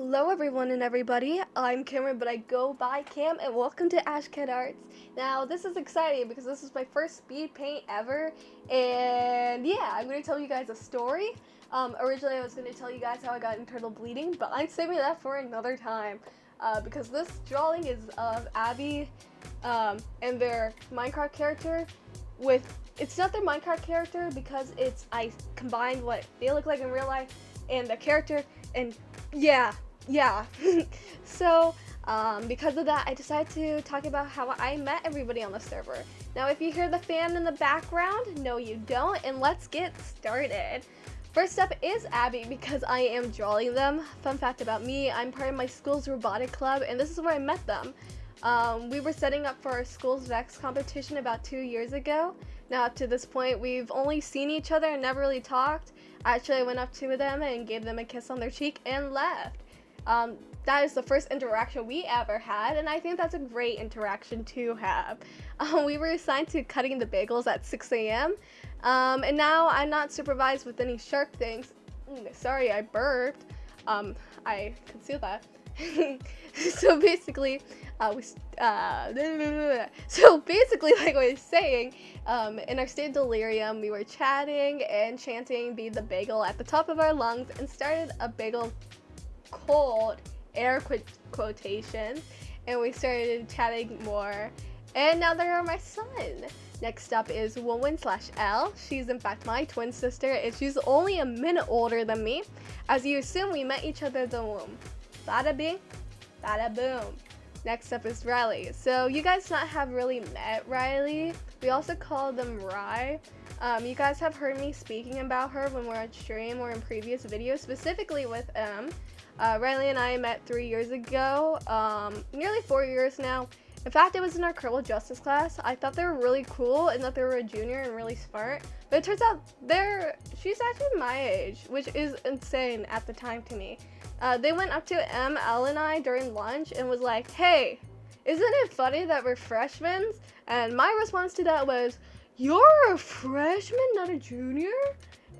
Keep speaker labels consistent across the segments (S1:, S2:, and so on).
S1: Hello everyone and everybody, I'm Cameron, but I go by Cam, and welcome to AshKatArts. Now, this is exciting because this is my first speed paint ever, and yeah, I'm going to tell you guys a story. Originally I was going to tell you guys how I got internal bleeding, but I'm saving that for another time, because this drawing is of Abby, and their Minecraft character it's not their Minecraft character because I combined what they look like in real life and the character, and yeah. So, because of that, I decided to talk about how I met everybody on the server. Now, if you hear the fan in the background, no you don't, and let's get started. First up is Abby, because I am drawing them. Fun fact about me, I'm part of my school's robotic club, and this is where I met them. We were setting up for our school's Vex competition about 2 years ago. Now, up to this point, we've only seen each other and never really talked. Actually, I went up to them and gave them a kiss on their cheek and left. That is the first interaction we ever had, and I think that's a great interaction to have. We were assigned to cutting the bagels at 6 a.m., and now I'm not supervised with any sharp things. Sorry, I burped. I concealed that. So basically, like I was saying, in our state of delirium, we were chatting and chanting "Be the Bagel" at the top of our lungs, and started a bagel cold air quotations, and we started chatting more, and now they are my son. Next up is Woman/L. She's in fact my twin sister, and she's only a minute older than me. As you assume, we met each other in the womb. Bada bing, bada boom. Next up is Riley. So you guys not have really met Riley. We also call them Rye. You guys have heard me speaking about her when we're on stream or in previous videos, specifically with M. Riley and I met 3 years ago, nearly 4 years now. In fact, it was in our criminal justice class. I thought they were really cool and that they were a junior and really smart, but it turns out she's actually my age, which is insane at the time to me. They went up to L and I during lunch and was like, "Hey, isn't it funny that we're freshmen?" And my response to that was, "You're a freshman, not a junior?"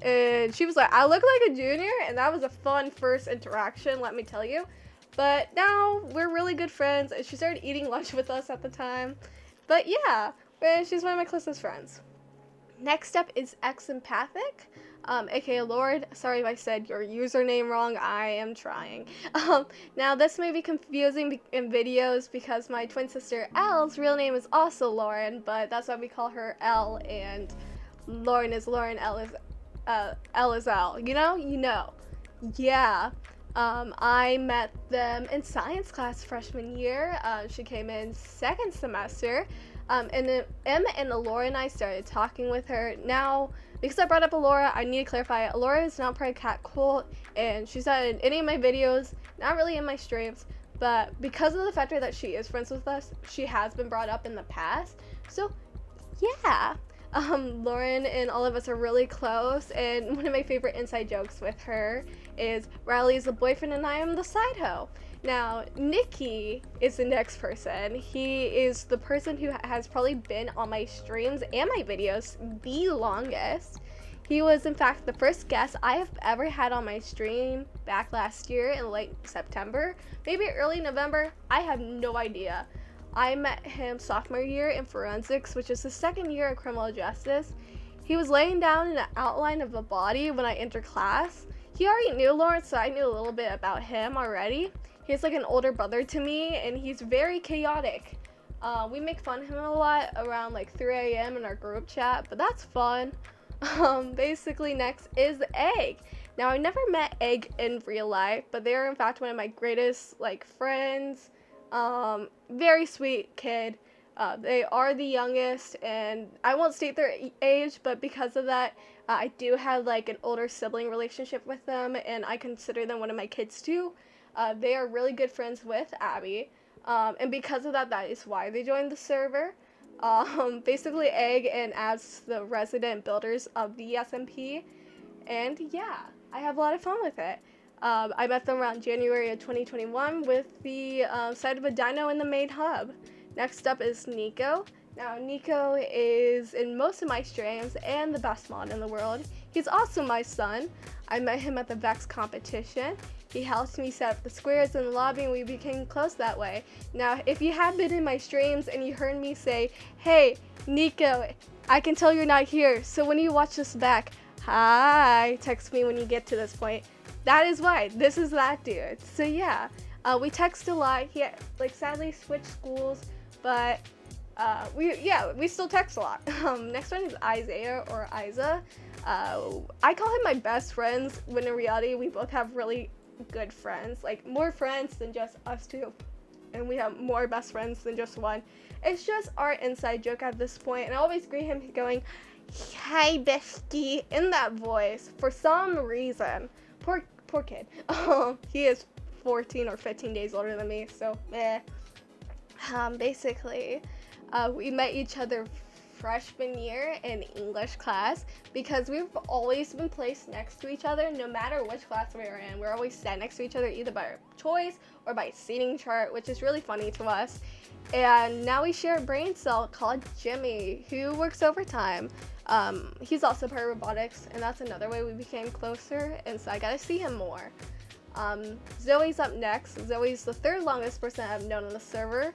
S1: And she was like, "I look like a junior," and that was a fun first interaction, let me tell you. But now we're really good friends, and she started eating lunch with us at the time. But yeah, she's one of my closest friends. Next up is Empathic, aka Lord. Sorry if I said your username wrong, I am trying. Now this may be confusing in videos because my twin sister Elle's real name is also Lauren, but that's why we call her Elle, and Lauren is Lauren, Elle is Elle. You know? Yeah. I met them in science class freshman year. She came in second semester. And then M and Alora and I started talking with her. Now, because I brought up Alora, I need to clarify, Alora is not part of Cat Cult, and she's not in any of my videos, not really in my streams, but because of the factor that she is friends with us, she has been brought up in the past. So, yeah. Lauren and all of us are really close, and one of my favorite inside jokes with her is Riley is the boyfriend and I am the side hoe. Now, Nikki is the next person. He is the person who has probably been on my streams and my videos the longest. He was, in fact, the first guest I have ever had on my stream back last year in late September, maybe early November. I have no idea. I met him sophomore year in forensics, which is the second year of criminal justice. He was laying down an outline of a body when I entered class. He already knew Lawrence, so I knew a little bit about him already. He's like an older brother to me, and he's very chaotic. We make fun of him a lot around like 3 a.m. in our group chat, but that's fun. Basically, next is Egg. Now, I never met Egg in real life, but they are in fact one of my greatest friends. Very sweet kid. They are the youngest, and I won't state their age, but because of that, I do have an older sibling relationship with them, and I consider them one of my kids too. They are really good friends with Abby, and because of that, that is why they joined the server. Basically, Egg and Ab's the resident builders of the SMP, and yeah, I have a lot of fun with it. I met them around January of 2021 with the side of a dino in the main hub. Next up is Nico. Now, Nico is in most of my streams and the best mod in the world. He's also my son. I met him at the Vex competition. He helped me set up the squares in the lobby, and we became close that way. Now, if you have been in my streams and you heard me say, hey, Nico, I can tell you're not here, so when you watch this back, hi, text me when you get to this point. That is why. This is that dude. So yeah, we text a lot. He sadly switched schools, but we still text a lot. Next one is Isaiah or Isa. I call him my best friends, when in reality we both have really good friends, like more friends than just us two, and we have more best friends than just one. It's just our inside joke at this point, and I always greet him going, hi bestie, in that voice for some reason. Poor kid. He is 14 or 15 days older than me, so basically we met each other freshman year in English class because we've always been placed next to each other no matter which class we were in. We're always sat next to each other either by our choice or by seating chart, which is really funny to us. And now we share a brain cell called Jimmy, who works overtime. He's also part of robotics, and that's another way we became closer, and so I got to see him more. Zoe's up next. Zoe's the third longest person I've known on the server,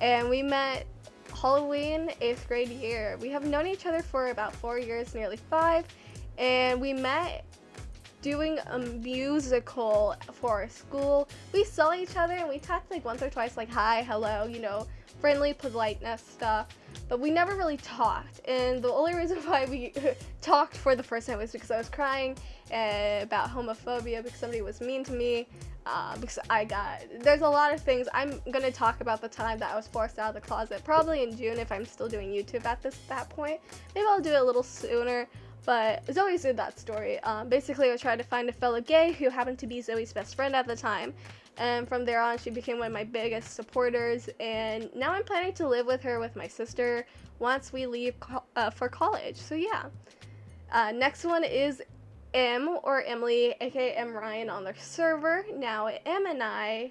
S1: and we met Halloween 8th grade year. We have known each other for about 4 years, nearly 5, and we met doing a musical for our school. We saw each other and we talked like once or twice, like hi, hello, you know, friendly politeness stuff, but we never really talked. And the only reason why we talked for the first time was because I was crying about homophobia because somebody was mean to me. Because there's a lot of things I'm gonna talk about the time that I was forced out of the closet, probably in June if I'm still doing YouTube at that point. Maybe I'll do it a little sooner, but Zoe did that story. Basically, I tried to find a fellow gay who happened to be Zoe's best friend at the time, and from there on, she became one of my biggest supporters, and now I'm planning to live with her with my sister once we leave for college, so yeah. Next one is M or Emily, aka M Ryan on the server. Now Eminem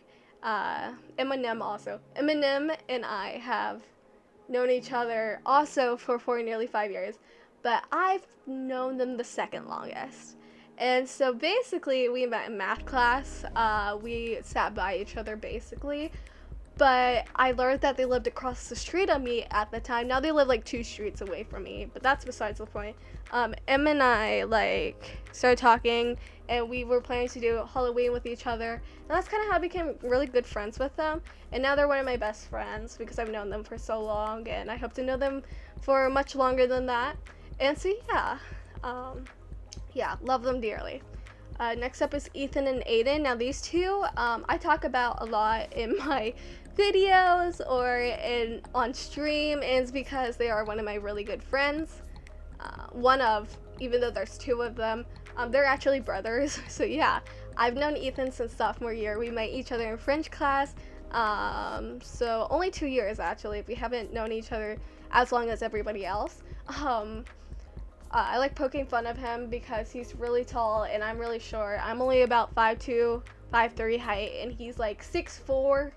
S1: and I have known each other also for nearly 5 years, but I've known them the second longest. And so basically we met in math class. We sat by each other basically, but I learned that they lived across the street on me at the time. Now they live like 2 streets away from me, but that's besides the point. Em and I started talking, and we were planning to do Halloween with each other, and that's kind of how I became really good friends with them. And now they're one of my best friends because I've known them for so long, and I hope to know them for much longer than that. And so yeah, love them dearly. Next up is Ethan and Aiden. Now these two I talk about a lot in my videos or on stream, and it's because they are one of my really good friends. Even though there's 2 of them, they're actually brothers. So yeah, I've known Ethan since sophomore year. We met each other in French class, so only 2 years actually. We haven't known each other as long as everybody else. I like poking fun of him because he's really tall and I'm really short. I'm only about 5'2", 5'3" height, and he's like 6'4",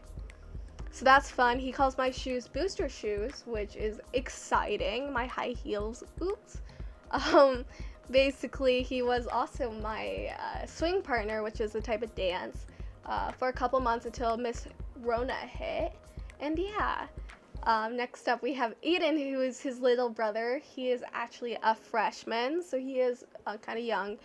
S1: so that's fun. He calls my shoes booster shoes, which is exciting. My high heels, oops. Basically, he was also my swing partner, which is a type of dance, for a couple months until Miss Rona hit, and yeah. Next up we have Eden, who is his little brother. He is actually a freshman, so he is kind of young,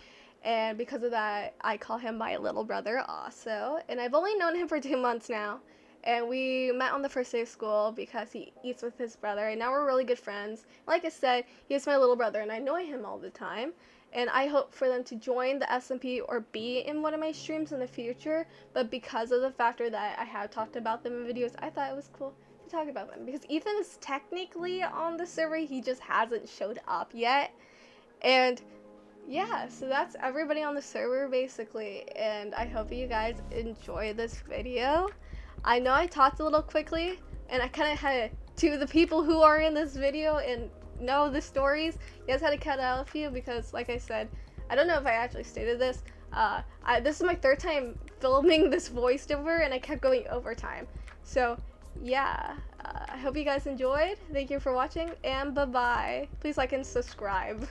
S1: and because of that I call him my little brother also. And I've only known him for 2 months now, and we met on the first day of school because he eats with his brother, and now we're really good friends. Like I said, he is my little brother and I annoy him all the time, and I hope for them to join the SMP or be in one of my streams in the future. But because of the factor that I have talked about them in videos, I thought it was cool to talk about them because Ethan is technically on the server, he just hasn't showed up yet. And yeah, so that's everybody on the server basically, and I hope you guys enjoy this video. I know I talked a little quickly, and I kind of had to the people who are in this video and know the stories, you guys had to cut out a few because, like I said, I don't know if I actually stated this, this is my 3rd time filming this voiceover, and I kept going overtime. So yeah, I hope you guys enjoyed. Thank you for watching, and bye-bye. Please like and subscribe.